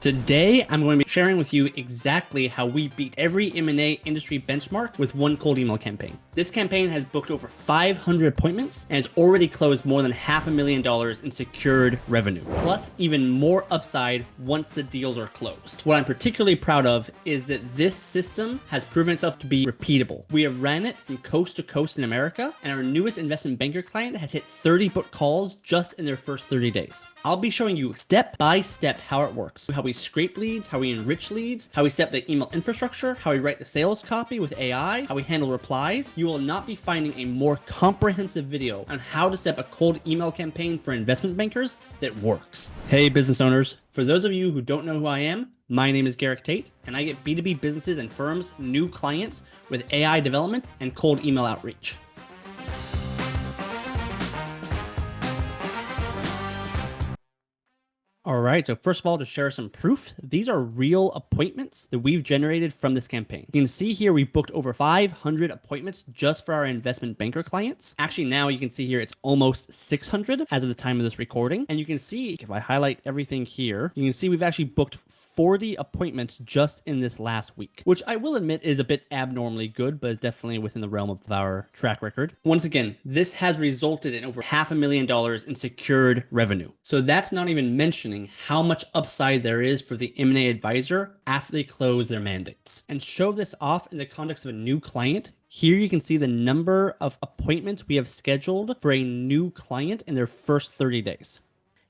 Today, I'm going to be sharing with you exactly how we beat every M&A industry benchmark with one cold email campaign. This campaign has booked over 500 appointments and has already closed more than $500,000 in secured revenue, plus even more upside once the deals are closed. What I'm particularly proud of is that this system has proven itself to be repeatable. We have ran it from coast to coast in America, and our newest investment banker client has hit 30 booked calls just in their first 30 days. I'll be showing you step by step how it works, how we scrape leads, how we enrich leads, how we set up the email infrastructure, how we write the sales copy with AI, how we handle replies. You will not be finding a more comprehensive video on how to set up a cold email campaign for investment bankers that works. Hey business owners, for those of you who don't know who I am, my name is Garik Tate, and I get B2B businesses and firms new clients with AI development and cold email outreach. All right, so first of all, to share some proof, these are real appointments that we've generated from this campaign. You can see here we booked over 500 appointments just for our investment banker clients. Actually, now you can see here it's almost 600 as of the time of this recording. And you can see, if I highlight everything here, you can see we've actually booked 40 appointments just in this last week, which I will admit is a bit abnormally good, but is definitely within the realm of our track record. Once again, this has resulted in over $500,000 in secured revenue. So that's not even mentioning how much upside there is for the M&A advisor after they close their mandates. And show this off in the context of a new client. Here you can see the number of appointments we have scheduled for a new client in their first 30 days.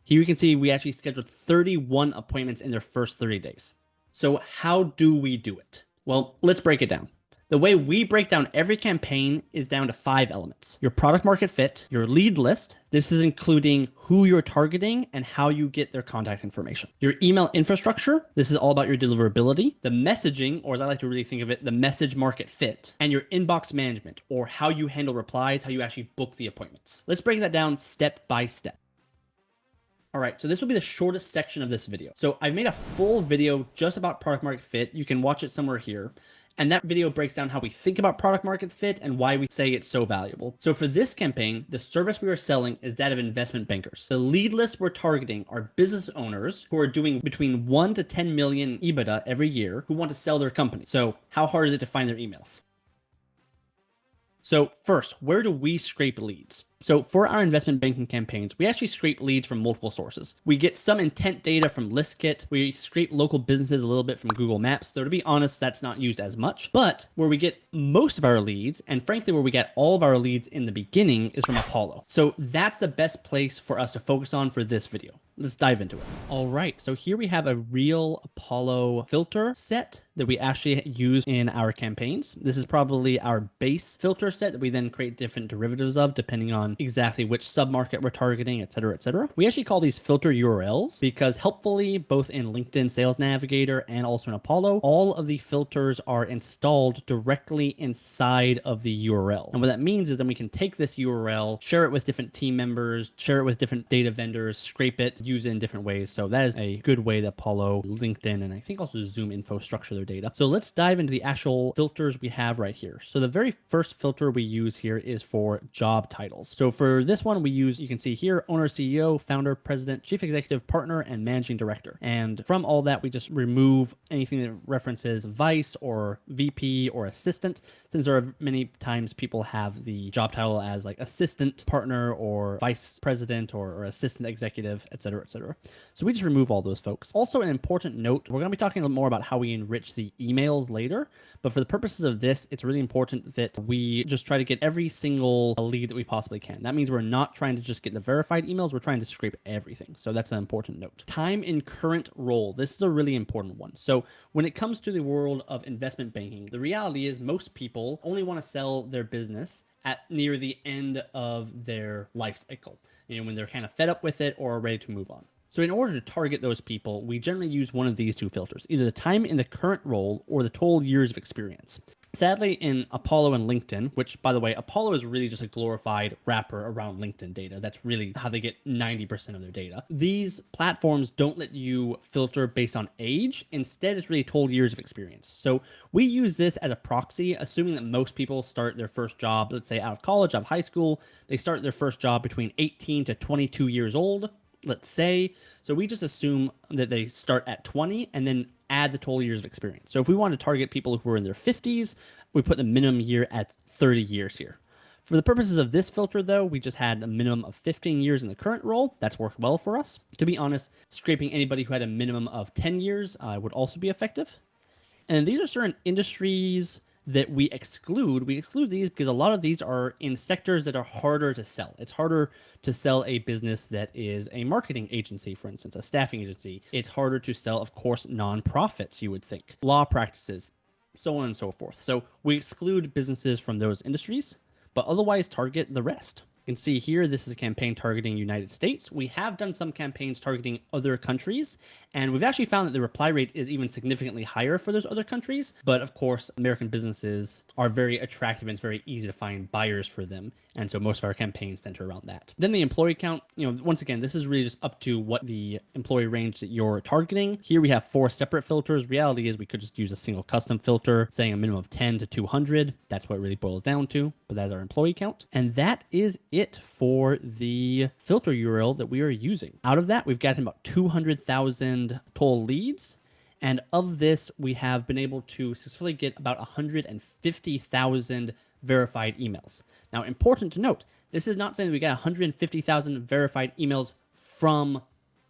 Here you can see we actually scheduled 31 appointments in their first 30 days. So how do we do it? Well, let's break it down. The way we break down every campaign is down to 5 elements. Your product market fit, your lead list. This is including who you're targeting and how you get their contact information. Your email infrastructure. This is all about your deliverability. The messaging, or as I like to really think of it, the message market fit. And your inbox management, or how you handle replies, how you actually book the appointments. Let's break that down step by step. All right, so this will be the shortest section of this video. So I've made a full video just about product market fit. You can watch it somewhere here. And that video breaks down how we think about product market fit and why we say it's so valuable. So for this campaign, the service we are selling is that of investment bankers. The lead list we're targeting are business owners who are doing between 1 to 10 million EBITDA every year who want to sell their company. So how hard is it to find their emails? So first, where do we scrape leads? So for our investment banking campaigns, we actually scrape leads from multiple sources. We get some intent data from ListKit. We scrape local businesses a little bit from Google Maps. So to be honest, that's not used as much. But where we get most of our leads, and frankly, where we get all of our leads in the beginning, is from Apollo. So that's the best place for us to focus on for this video. Let's dive into it. All right, so here we have a real Apollo filter set that we actually use in our campaigns. This is probably our base filter set that we then create different derivatives of depending on exactly which submarket we're targeting, et cetera, et cetera. We actually call these filter URLs because helpfully both in LinkedIn Sales Navigator and also in Apollo, all of the filters are installed directly inside of the URL. And what that means is then we can take this URL, share it with different team members, share it with different data vendors, scrape it, use it in different ways. So that is a good way that Apollo, LinkedIn, and I think also Zoom Info structure their data. So let's dive into the actual filters we have right here. So the very first filter we use here is for job titles. So for this one, we use, you can see here, owner, CEO, founder, president, chief executive, partner, and managing director. And from all that, we just remove anything that references vice or VP or assistant, since there are many times people have the job title as like assistant, partner, or vice president, or assistant executive, etc., etc. So we just remove all those folks. Also, an important note, we're going to be talking a little more about how we enrich the emails later, but for the purposes of this, it's really important that we just try to get every single lead that we possibly can. That means we're not trying to just get the verified emails, we're trying to scrape everything. So that's an important note. Time in current role. This is a really important one. So when it comes to the world of investment banking, the reality is most people only want to sell their business at near the end of their life cycle, when they're kind of fed up with it or are ready to move on. So in order to target those people, we generally use one of these two filters, either the time in the current role or the total years of experience. Sadly, in Apollo and LinkedIn, which, by the way, Apollo is really just a glorified wrapper around LinkedIn data. That's really how they get 90% of their data. These platforms don't let you filter based on age. Instead, it's really total years of experience. So we use this as a proxy, assuming that most people start their first job, let's say out of college, out of high school. They start their first job between 18 to 22 years old. let's say. So we just assume that they start at 20 and then add the total years of experience. So if we want to target people who are in their 50s, we put the minimum year at 30 years here. For the purposes of this filter, though, we just had a minimum of 15 years in the current role. That's worked well for us. To be honest, scraping anybody who had a minimum of 10 years would also be effective. And these are certain industries that we exclude. We exclude these because a lot of these are in sectors that are harder to sell. It's harder to sell a business that is a marketing agency, for instance, a staffing agency. It's harder to sell, of course, nonprofits, you would think, law practices, so on and so forth. So we exclude businesses from those industries, but otherwise target the rest. You can see here, this is a campaign targeting United States. We have done some campaigns targeting other countries, and we've actually found that the reply rate is even significantly higher for those other countries. But of course, American businesses are very attractive and it's very easy to find buyers for them. And so most of our campaigns center around that. Then the employee count, once again, this is really just up to what the employee range that you're targeting. Here we have 4 separate filters. Reality is we could just use a single custom filter, saying a minimum of 10 to 200. That's what it really boils down to, but that's our employee count. And that is it for the filter URL that we are using. Out of that, we've gotten about 200,000 total leads. And of this, we have been able to successfully get about 150,000 verified emails. Now, important to note, this is not saying that we got 150,000 verified emails from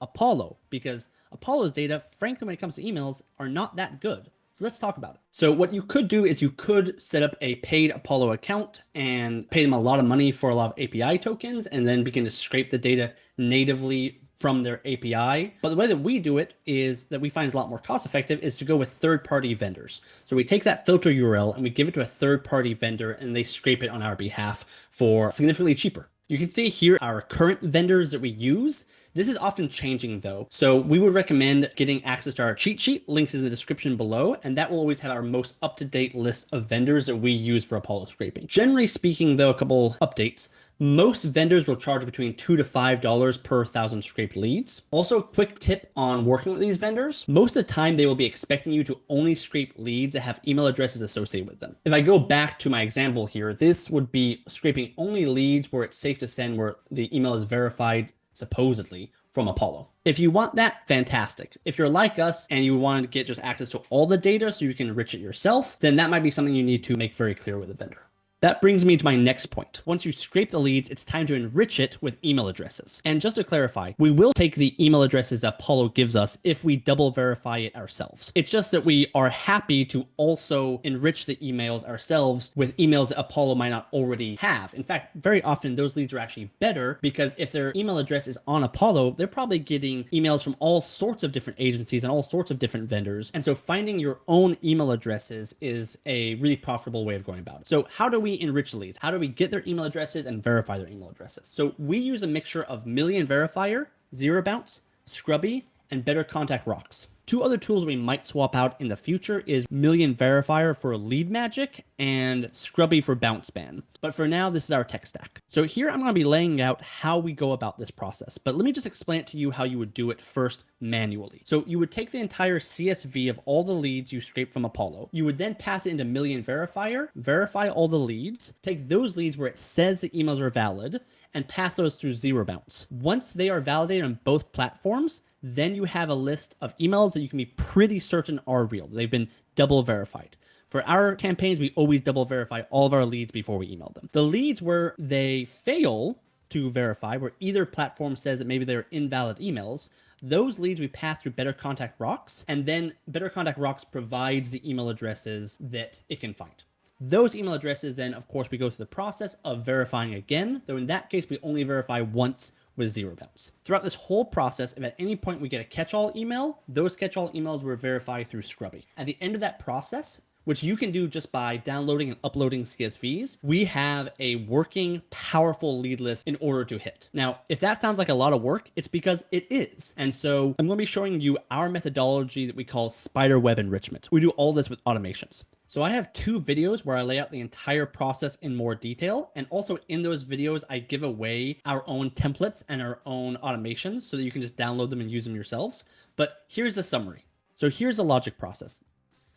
Apollo, because Apollo's data, frankly, when it comes to emails, are not that good. So let's talk about it. So what you could do is you could set up a paid Apollo account and pay them a lot of money for a lot of API tokens and then begin to scrape the data natively from their API. But the way that we do it is that we find is a lot more cost effective is to go with third-party vendors. So we take that filter URL and we give it to a third-party vendor and they scrape it on our behalf for significantly cheaper. You can see here our current vendors that we use. This is often changing though. So we would recommend getting access to our cheat sheet. Links in the description below, and that will always have our most up-to-date list of vendors that we use for Apollo scraping. Generally speaking though, a couple updates. Most vendors will charge between $2 to $5 per 1,000 scraped leads. Also, quick tip on working with these vendors. Most of the time, they will be expecting you to only scrape leads that have email addresses associated with them. If I go back to my example here, this would be scraping only leads where it's safe to send, where the email is verified, supposedly, from Apollo. If you want that, fantastic. If you're like us and you want to get just access to all the data so you can enrich it yourself, then that might be something you need to make very clear with the vendor. That brings me to my next point. Once you scrape the leads, it's time to enrich it with email addresses. And just to clarify, we will take the email addresses that Apollo gives us if we double verify it ourselves. It's just that we are happy to also enrich the emails ourselves with emails that Apollo might not already have. In fact, very often those leads are actually better because if their email address is on Apollo, they're probably getting emails from all sorts of different agencies and all sorts of different vendors. And so finding your own email addresses is a really profitable way of going about it. So how do we enrich leads? How do we get their email addresses and verify their email addresses? So we use a mixture of Million Verifier, Zero Bounce, Scrubby, and Better Contact Rocks. 2 other tools we might swap out in the future is Million Verifier for lead magic and Scrubby for bounce ban. But for now, this is our tech stack. So here I'm going to be laying out how we go about this process, but let me just explain it to you how you would do it first manually. So you would take the entire CSV of all the leads you scraped from Apollo. You would then pass it into Million Verifier, verify all the leads, take those leads where it says the emails are valid, and pass those through Zero Bounce. Once they are validated on both platforms, then you have a list of emails that you can be pretty certain are real. They've been double verified. For our campaigns, we always double verify all of our leads before we email them. The leads where they fail to verify, where either platform says that maybe they're invalid emails, those leads we pass through Better Contact Rocks, and then Better Contact Rocks provides the email addresses that it can find. Those email addresses then, of course, we go through the process of verifying again, though in that case, we only verify once with Zero Bounce. Throughout this whole process, if at any point we get a catch-all email, those catch-all emails were verified through Scrubby. At the end of that process, which you can do just by downloading and uploading CSVs, we have a working, powerful lead list in order to hit. Now, if that sounds like a lot of work, it's because it is. And so I'm going to be showing you our methodology that we call spiderweb enrichment. We do all this with automations. So I have 2 videos where I lay out the entire process in more detail. And also in those videos, I give away our own templates and our own automations so that you can just download them and use them yourselves. But here's the summary. So here's the logic process.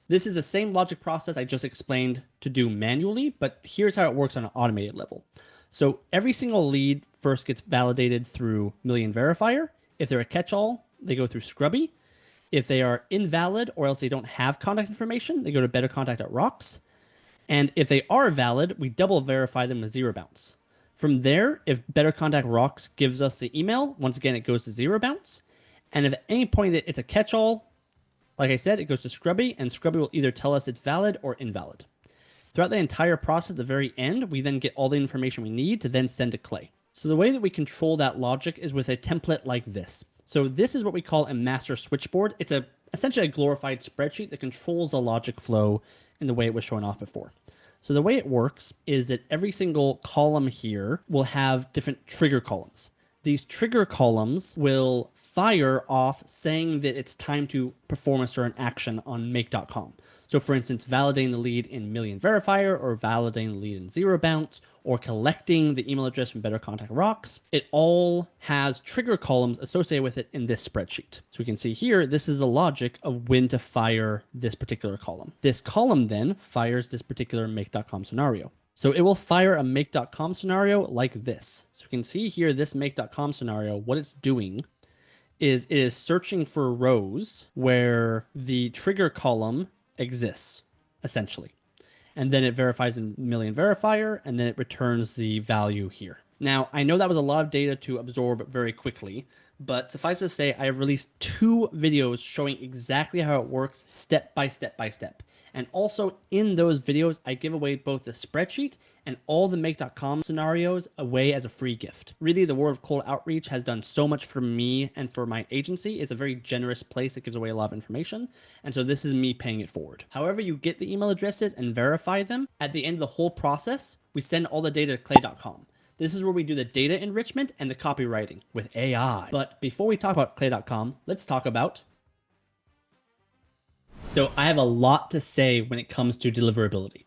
This is the same logic process I just explained to do manually, but here's how it works on an automated level. So every single lead first gets validated through Million Verifier. If they're a catch-all, they go through Scrubby. If they are invalid or else they don't have contact information, they go to bettercontact.rocks. And if they are valid, we double verify them with zero bounce. From there, if Better Contact Rocks gives us the email, once again, it goes to zero bounce. And if at any point it's a catch-all, like I said, it goes to Scrubby, and Scrubby will either tell us it's valid or invalid. Throughout the entire process, at the very end, we then get all the information we need to then send to Clay. So the way that we control that logic is with a template like this. So this is what we call a master switchboard. It's essentially a glorified spreadsheet that controls the logic flow in the way it was shown off before. So the way it works is that every single column here will have different trigger columns. These trigger columns will fire off saying that it's time to perform a certain action on make.com. So for instance, validating the lead in Million Verifier, or validating the lead in Zero Bounce, or collecting the email address from Better Contact Rocks. It all has trigger columns associated with it in this spreadsheet. So we can see here, this is the logic of when to fire this particular column. This column then fires this particular make.com scenario. So it will fire a make.com scenario like this. So we can see here, this make.com scenario, what it's doing is it is searching for rows where the trigger column exists, essentially. And then it verifies in Million Verifier, and then it returns the value here. Now, I know that was a lot of data to absorb very quickly, but suffice to say, I have released 2 videos showing exactly how it works step by step by step. And also in those videos, I give away both the spreadsheet and all the make.com scenarios away as a free gift. Really, the world of cold outreach has done so much for me and for my agency. It's a very generous place that gives away a lot of information. And so this is me paying it forward. However you get the email addresses and verify them, at the end of the whole process, we send all the data to clay.com. This is where we do the data enrichment and the copywriting with AI. But before we talk about clay.com, let's talk about... So I have a lot to say when it comes to deliverability.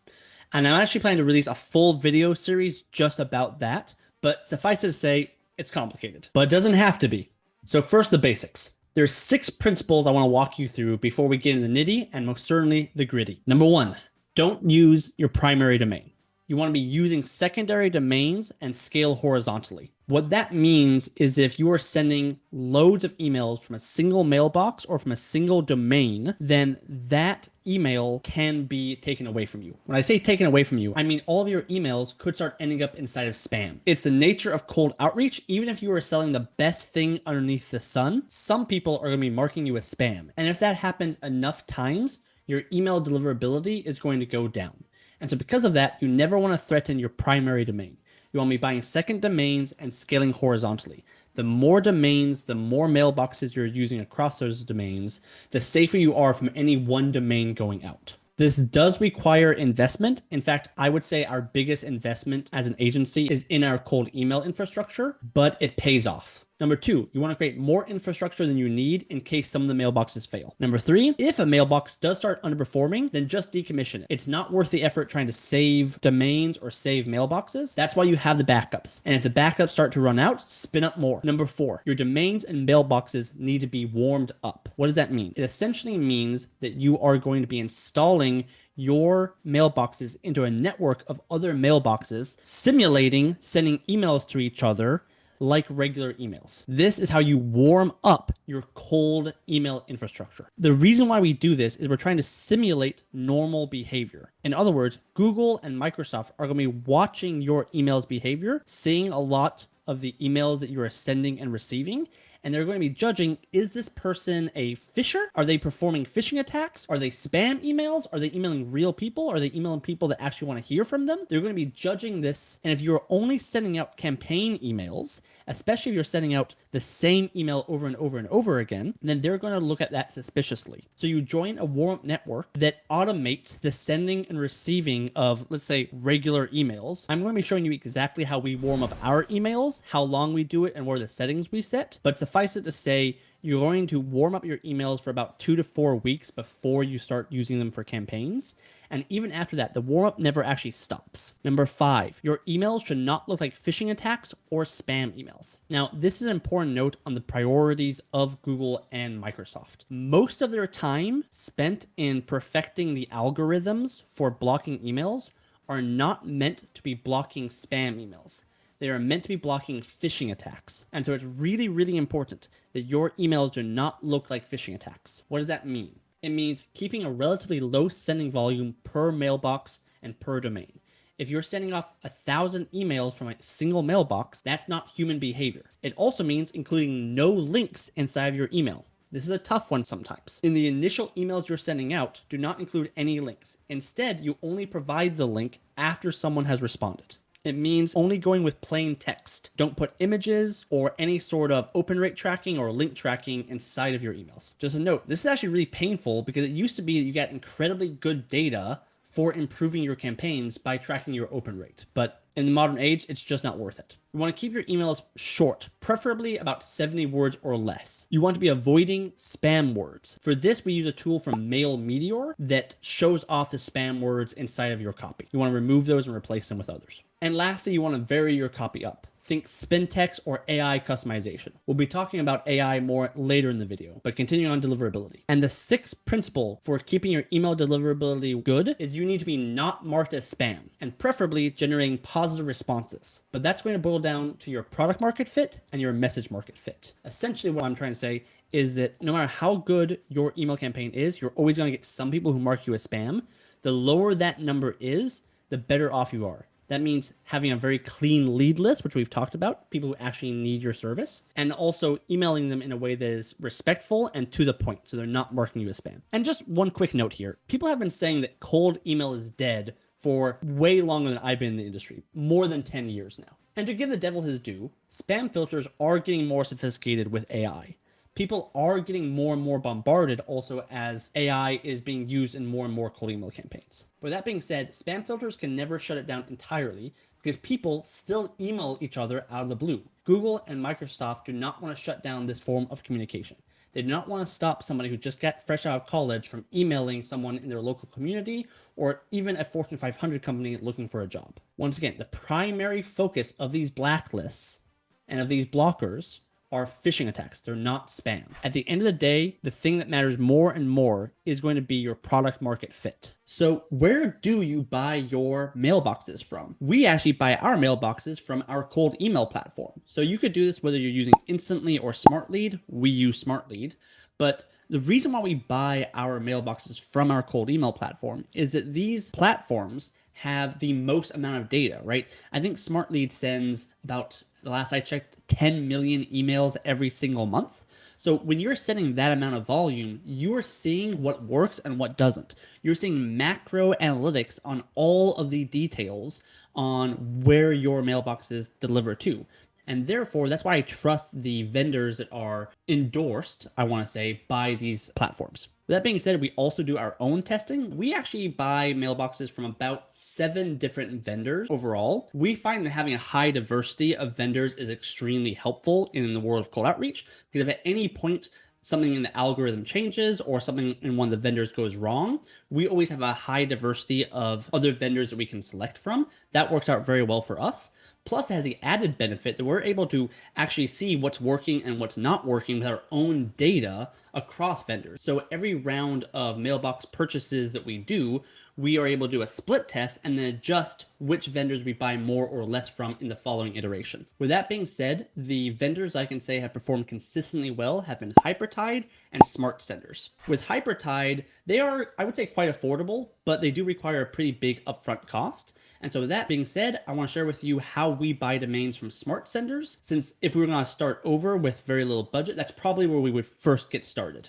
And I'm actually planning to release a full video series just about that. But suffice it to say, it's complicated. But it doesn't have to be. So first, the basics. There's 6 principles I want to walk you through before we get into the nitty and most certainly the gritty. Number 1, don't use your primary domain. You want to be using secondary domains and scale horizontally. What that means is if you are sending loads of emails from a single mailbox or from a single domain, then that email can be taken away from you. When I say taken away from you, I mean all of your emails could start ending up inside of spam. It's the nature of cold outreach. Even if you are selling the best thing underneath the sun, some people are going to be marking you as spam. And if that happens enough times, your email deliverability is going to go down. And so because of that, you never want to threaten your primary domain. You want to be buying second domains and scaling horizontally. The more domains, the more mailboxes you're using across those domains, the safer you are from any one domain going out. This does require investment. In fact, I would say our biggest investment as an agency is in our cold email infrastructure, but it pays off. Number 2, you want to create more infrastructure than you need in case some of the mailboxes fail. Number 3, if a mailbox does start underperforming, then just decommission it. It's not worth the effort trying to save domains or save mailboxes. That's why you have the backups. And if the backups start to run out, spin up more. Number 4, your domains and mailboxes need to be warmed up. What does that mean? It essentially means that you are going to be installing your mailboxes into a network of other mailboxes, simulating sending emails to each other like regular emails. This is how you warm up your cold email infrastructure. The reason why we do this is we're trying to simulate normal behavior. In other words, Google and Microsoft are going to be watching your emails behavior, seeing a lot of the emails that you are sending and receiving, and they're going to be judging, is this person a phisher? Are they performing phishing attacks? Are they spam emails? Are they emailing real people? Are they emailing people that actually want to hear from them? They're going to be judging this. And if you're only sending out campaign emails, especially if you're sending out the same email over and over and over again, then they're going to look at that suspiciously. So you join a warm-up network that automates the sending and receiving of, let's say, regular emails. I'm going to be showing you exactly how we warm up our emails, how long we do it, and what are the settings we set. But suffice it to say, you're going to warm up your emails for about 2 to 4 weeks before you start using them for campaigns. And even after that, the warm-up never actually stops. Number 5, your emails should not look like phishing attacks or spam emails. Now, this is an important note on the priorities of Google and Microsoft. Most of their time spent in perfecting the algorithms for blocking emails are not meant to be blocking spam emails. They are meant to be blocking phishing attacks. And so it's really, really important. that your emails do not look like phishing attacks. What does that mean? It means keeping a relatively low sending volume per mailbox and per domain. If you're sending off 1,000 emails from a single mailbox, that's not human behavior. It also means including no links inside of your email. This is a tough one sometimes. In the initial emails you're sending out, do not include any links. Instead, you only provide the link after someone has responded. It means only going with plain text. Don't put images or any sort of open rate tracking or link tracking inside of your emails. Just a note, this is actually really painful because it used to be that you get incredibly good data for improving your campaigns by tracking your open rate. But in the modern age, it's just not worth it. You want to keep your emails short, preferably about 70 words or less. You want to be avoiding spam words. For this, we use a tool from Mail Meteor that shows off the spam words inside of your copy. You want to remove those and replace them with others. And lastly, you want to vary your copy up. Think spin text or AI customization. We'll be talking about AI more later in the video, but continuing on deliverability. And the sixth principle for keeping your email deliverability good is you need to be not marked as spam and preferably generating positive responses. But that's going to boil down to your product market fit and your message market fit. Essentially what I'm trying to say is that no matter how good your email campaign is, you're always going to get some people who mark you as spam. The lower that number is, the better off you are. That means having a very clean lead list, which we've talked about, people who actually need your service, and also emailing them in a way that is respectful and to the point, so they're not marking you as spam. And just one quick note here. People have been saying that cold email is dead for way longer than I've been in the industry, more than 10 years now. And to give the devil his due, spam filters are getting more sophisticated with AI. People are getting more and more bombarded also as AI is being used in more and more cold email campaigns. But that being said, spam filters can never shut it down entirely because people still email each other out of the blue. Google and Microsoft do not want to shut down this form of communication. They do not want to stop somebody who just got fresh out of college from emailing someone in their local community or even a Fortune 500 company looking for a job. Once again, the primary focus of these blacklists and of these blockers are phishing attacks. They're not spam. At the end of the day, the thing that matters more and more is going to be your product market fit. So where do you buy your mailboxes from? We actually buy our mailboxes from our cold email platform. So you could do this whether you're using Instantly or SmartLead. We use SmartLead, but the reason why we buy our mailboxes from our cold email platform is that these platforms have the most amount of data, right? I think SmartLead sends about, the last I checked, 10 million emails every single month. So when you're sending that amount of volume, you're seeing what works and what doesn't. You're seeing macro analytics on all of the details on where your mailboxes deliver to. And therefore, that's why I trust the vendors that are endorsed, I want to say, by these platforms. With that being said, we also do our own testing. We actually buy mailboxes from about 7 different vendors overall. We find that having a high diversity of vendors is extremely helpful in the world of cold outreach, because if at any point something in the algorithm changes or something in one of the vendors goes wrong, we always have a high diversity of other vendors that we can select from. That works out very well for us. Plus, it has the added benefit that we're able to actually see what's working and what's not working with our own data across vendors. So every round of mailbox purchases that we do, we are able to do a split test and then adjust which vendors we buy more or less from in the following iteration. With that being said, the vendors I can say have performed consistently well have been Hypertide and Smart Senders. With Hypertide, they are, I would say, quite affordable, but they do require a pretty big upfront cost. And so with that being said, I want to share with you how we buy domains from Smart Senders, since if we were going to start over with very little budget, that's probably where we would first get started.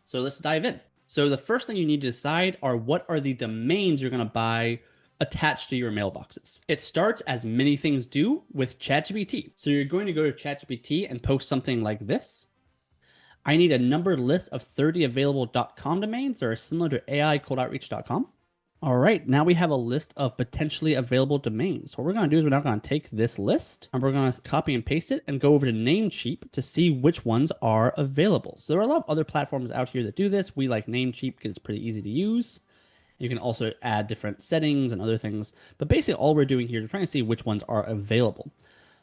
So let's dive in. So the first thing you need to decide are what are the domains you're going to buy attached to your mailboxes. It starts, as many things do, with ChatGPT. So you're going to go to ChatGPT and post something like this. I need a numbered list of 30 available .com domains that are similar to AIColdOutreach.com. All right, now we have a list of potentially available domains. So what we're going to do is we're now going to take this list and we're going to copy and paste it and go over to Namecheap to see which ones are available. So there are a lot of other platforms out here that do this. We like Namecheap because it's pretty easy to use. You can also add different settings and other things. But basically all we're doing here is we're trying to see which ones are available.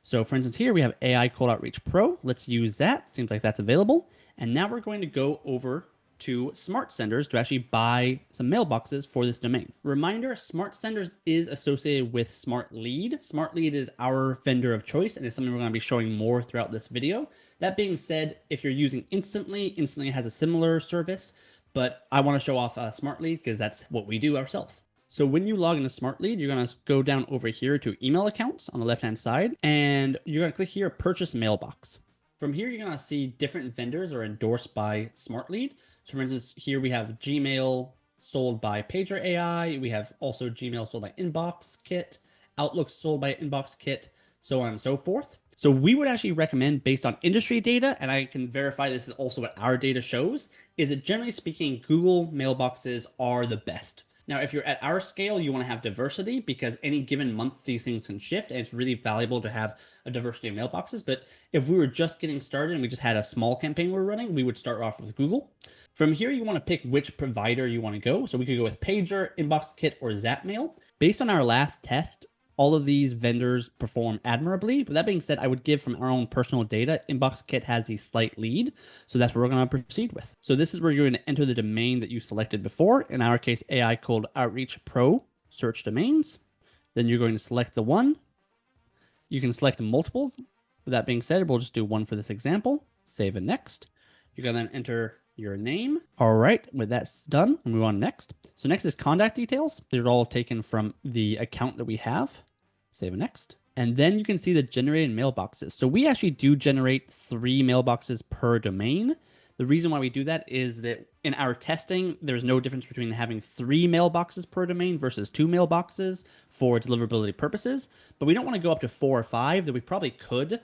So for instance, here we have AI Cold Outreach Pro. Let's use that. Seems like that's available. And now we're going to go over to Smart Senders to actually buy some mailboxes for this domain. Reminder, Smart Senders is associated with SmartLead. SmartLead is our vendor of choice and is something we're going to be showing more throughout this video. That being said, if you're using Instantly has a similar service, but I want to show off Smart Lead because that's what we do ourselves. So when you log into Smart Lead, you're going to go down over here to email accounts on the left-hand side, and you're going to click here, purchase mailbox. From here, you're going to see different vendors are endorsed by Smart Lead. So for instance, here we have Gmail sold by Pager AI. We have also Gmail sold by Inbox Kit, Outlook sold by Inbox Kit, so on and so forth. So we would actually recommend, based on industry data, and I can verify this is also what our data shows, is that generally speaking, Google mailboxes are the best. Now, if you're at our scale, you want to have diversity because any given month, these things can shift, and it's really valuable to have a diversity of mailboxes. But if we were just getting started and we just had a small campaign we're running, we would start off with Google. From here, you want to pick which provider you want to go. So we could go with Pager, Inbox Kit, or Zapmail. Based on our last test, all of these vendors perform admirably. But that being said, I would give from our own personal data, Inbox Kit has the slight lead. So that's what we're going to proceed with. So this is where you're going to enter the domain that you selected before. In our case, AI called Outreach Pro search domains. Then you're going to select the one. You can select multiple. With that being said, we'll just do one for this example. Save and next. You're going to then enter your name. All right, with that's done, we'll move on next. So next is contact details. They're all taken from the account that we have. Save and next. And then you can see the generated mailboxes. So we actually do generate 3 mailboxes per domain. The reason why we do that is that in our testing, there's no difference between having 3 mailboxes per domain versus 2 mailboxes for deliverability purposes. But we don't want to go up to 4 or 5, that we probably could.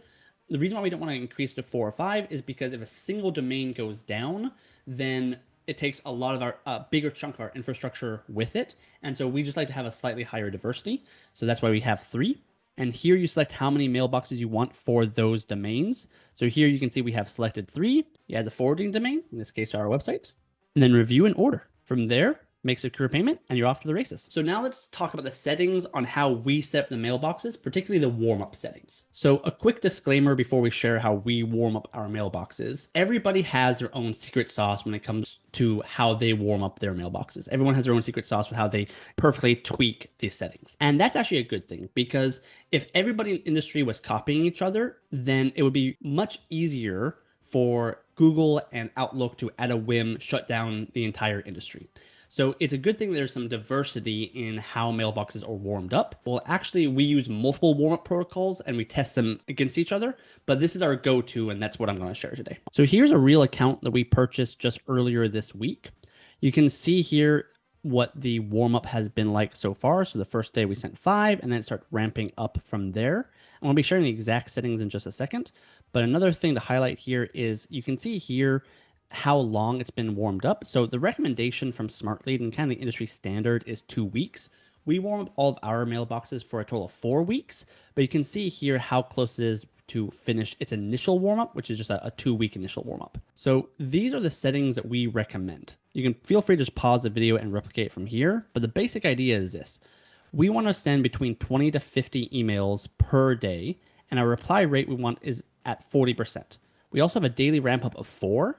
The reason why we don't want to increase to 4 or 5 is because if a single domain goes down, then it takes a lot of our bigger chunk of our infrastructure with it. And so we just like to have a slightly higher diversity. So that's why we have 3. And here you select how many mailboxes you want for those domains. So here you can see we have selected 3. You add the forwarding domain, in this case our website, and then review and order. From there, make secure payment, and you're off to the races. So now let's talk about the settings on how we set up the mailboxes, particularly the warm-up settings. So a quick disclaimer before we share how we warm up our mailboxes. Everybody has their own secret sauce when it comes to how they warm up their mailboxes. Everyone has their own secret sauce with how they perfectly tweak these settings. And that's actually a good thing, because if everybody in the industry was copying each other, then it would be much easier for Google and Outlook to, at a whim, shut down the entire industry. So it's a good thing there's some diversity in how mailboxes are warmed up. Well, actually, we use multiple warm-up protocols and we test them against each other, but this is our go-to, and that's what I'm going to share today. So here's a real account that we purchased just earlier this week. You can see here what the warm-up has been like so far. So the first day we sent 5, and then it started ramping up from there. I'm going to be sharing the exact settings in just a second. But another thing to highlight here is you can see here how long it's been warmed up. So the recommendation from Smart Lead and kind of the industry standard is 2 weeks. We warm up all of our mailboxes for a total of 4 weeks, but you can see here how close it is to finish its initial warm-up, which is just a 2-week initial warm-up. So these are the settings that we recommend. You can feel free to just pause the video and replicate from here, but the basic idea is this. We want to send between 20 to 50 emails per day, and our reply rate we want is at 40%. We also have a daily ramp-up of 4.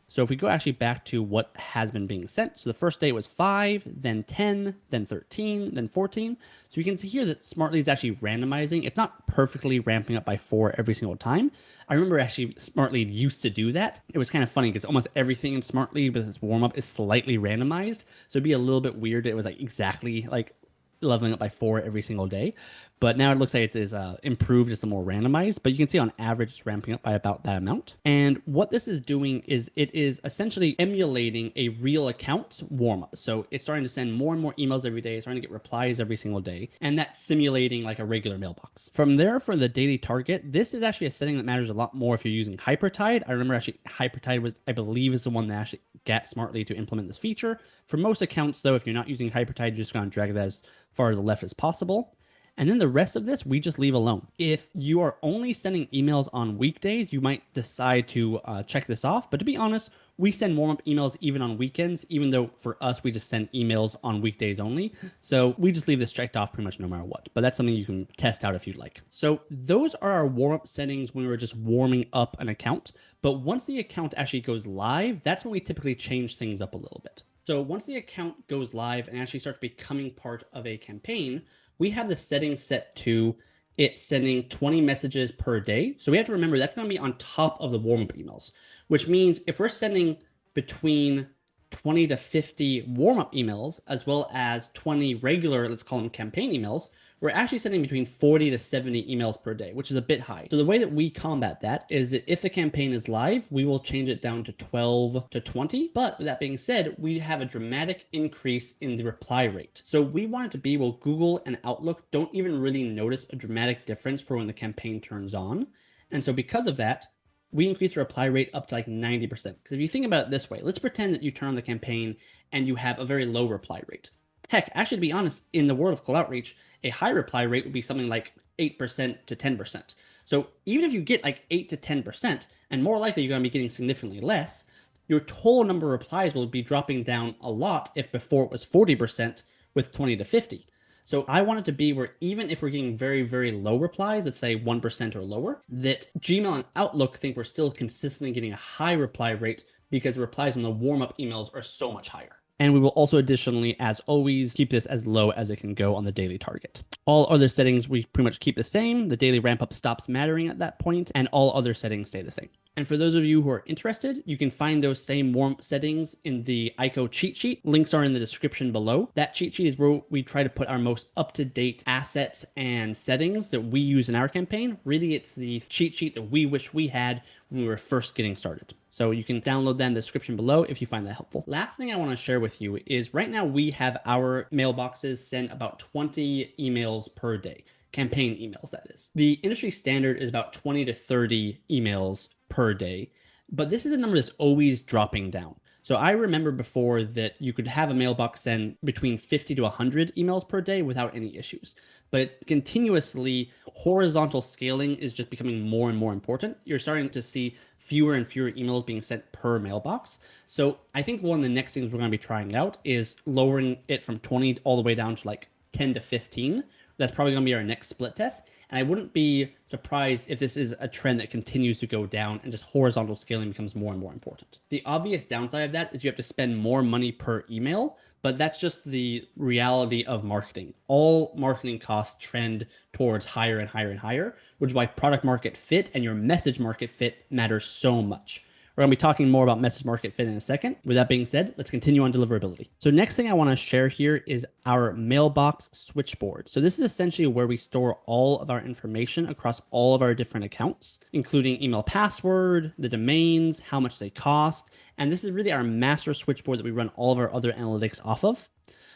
So if we go actually back to what has been being sent, so the first day was 5, then 10, then 13, then 14. So you can see here that Smart Lead is actually randomizing. It's not perfectly ramping up by 4 every single time. I remember actually Smart Lead used to do that. It was kind of funny because almost everything in Smart Lead with its warm-up is slightly randomized. So it'd be a little bit weird. It was like exactly like leveling up by 4 every single day. But now it looks like it is improved, it's more randomized, but you can see on average it's ramping up by about that amount. And what this is doing is it is essentially emulating a real account warm-up. So it's starting to send more and more emails every day, it's starting to get replies every single day, and that's simulating like a regular mailbox. From there, for the daily target, this is actually a setting that matters a lot more if you're using Hypertide. I remember actually Hypertide was, I believe, is the one that actually got Smart Lead to implement this feature. For most accounts, though, if you're not using Hypertide, you're just going to drag that as far to the left as possible. And then the rest of this, we just leave alone. If you are only sending emails on weekdays, you might decide to check this off. But to be honest, we send warm-up emails even on weekends, even though for us, we just send emails on weekdays only. So we just leave this checked off pretty much no matter what. But that's something you can test out if you'd like. So those are our warm-up settings when we're just warming up an account. But once the account actually goes live, that's when we typically change things up a little bit. So once the account goes live and actually starts becoming part of a campaign, we have the settings set to it's sending 20 messages per day. So we have to remember that's going to be on top of the warm-up emails, which means if we're sending between 20 to 50 warm-up emails, as well as 20 regular, let's call them campaign emails, we're actually sending between 40 to 70 emails per day, which is a bit high. So the way that we combat that is that if the campaign is live, we will change it down to 12 to 20. But with that being said, we have a dramatic increase in the reply rate. So we want it to be, well, Google and Outlook don't even really notice a dramatic difference for when the campaign turns on. And so because of that, we increase the reply rate up to like 90%. Because if you think about it this way, let's pretend that you turn on the campaign and you have a very low reply rate. Heck, actually, to be honest, in the world of cold outreach, a high reply rate would be something like 8% to 10%. So even if you get like 8 to 10%, and more likely you're going to be getting significantly less, your total number of replies will be dropping down a lot if before it was 40% with 20 to 50. So I want it to be where even if we're getting very, very low replies, let's say 1% or lower, that Gmail and Outlook think we're still consistently getting a high reply rate because the replies on the warm-up emails are so much higher. And we will also additionally, as always, keep this as low as it can go on the daily target. All other settings we pretty much keep the same. The daily ramp up stops mattering at that point, and all other settings stay the same. And for those of you who are interested, you can find those same warm settings in the AICO cheat sheet. Links are in the description below. That cheat sheet is where we try to put our most up-to-date assets and settings that we use in our campaign. Really, it's the cheat sheet that we wish we had when we were first getting started. So you can download that in the description below if you find that helpful. Last thing I want to share with you is right now we have our mailboxes send about 20 emails per day. Campaign emails, that is. The industry standard is about 20 to 30 emails per day, but this is a number that's always dropping down. So I remember before that you could have a mailbox send between 50 to 100 emails per day without any issues. But continuously, horizontal scaling is just becoming more and more important. You're starting to see fewer and fewer emails being sent per mailbox. So I think one of the next things we're going to be trying out is lowering it from 20 all the way down to like 10 to 15. That's probably going to be our next split test. And I wouldn't be surprised if this is a trend that continues to go down and just horizontal scaling becomes more and more important. The obvious downside of that is you have to spend more money per email, but that's just the reality of marketing. All marketing costs trend towards higher and higher and higher, which is why product market fit and your message market fit matters so much. We're going to be talking more about message market fit in a second. With that being said, let's continue on deliverability. So next thing I want to share here is our mailbox switchboard. So this is essentially where we store all of our information across all of our different accounts, including email password, the domains, how much they cost. And this is really our master switchboard that we run all of our other analytics off of.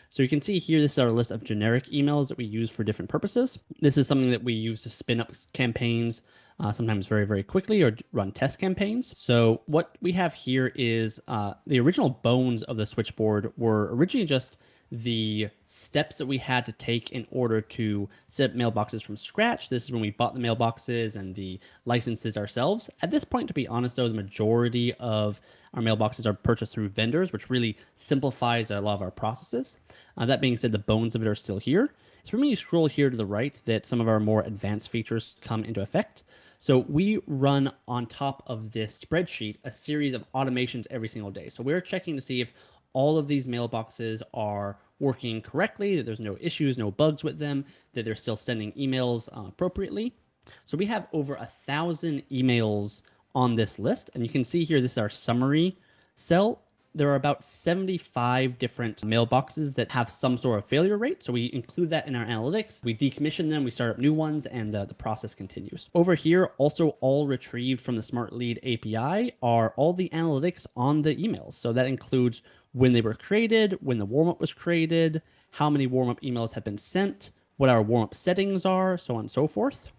So you can see here, this is our list of generic emails that we use for different purposes. This is something that we use to spin up campaigns, sometimes very, very quickly, or run test campaigns. So what we have here is the original bones of the switchboard were originally just the steps that we had to take in order to set up mailboxes from scratch. This is when we bought the mailboxes and the licenses ourselves. At this point, to be honest, though, the majority of our mailboxes are purchased through vendors, which really simplifies a lot of our processes. That being said, the bones of it are still here. It's when you scroll here to the right that some of our more advanced features come into effect. So we run on top of this spreadsheet a series of automations every single day. So we're checking to see if all of these mailboxes are working correctly, that there's no issues, no bugs with them, that they're still sending emails appropriately. So we have over 1,000 emails on this list. And you can see here, this is our summary cell. There are about 75 different mailboxes that have some sort of failure rate. So we include that in our analytics. We decommission them, we start up new ones, and the process continues. Over here, also all retrieved from the Smart Lead API are all the analytics on the emails. So that includes when they were created, when the warm-up was created, how many warm-up emails have been sent, what our warm-up settings are, so on and so forth.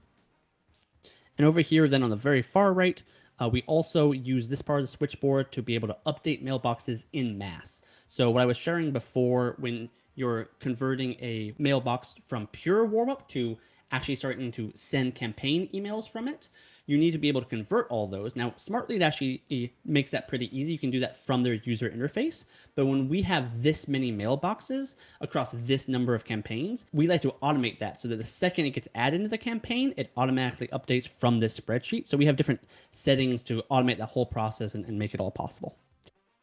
And over here, then on the very far right, we also use this part of the switchboard to be able to update mailboxes in mass. So what I was sharing before, when you're converting a mailbox from pure warm-up to actually starting to send campaign emails from it, you need to be able to convert all those. Now, Smart Lead actually makes that pretty easy. You can do that from their user interface. But when we have this many mailboxes across this number of campaigns, we like to automate that so that the second it gets added into the campaign, it automatically updates from this spreadsheet. So we have different settings to automate that whole process and make it all possible.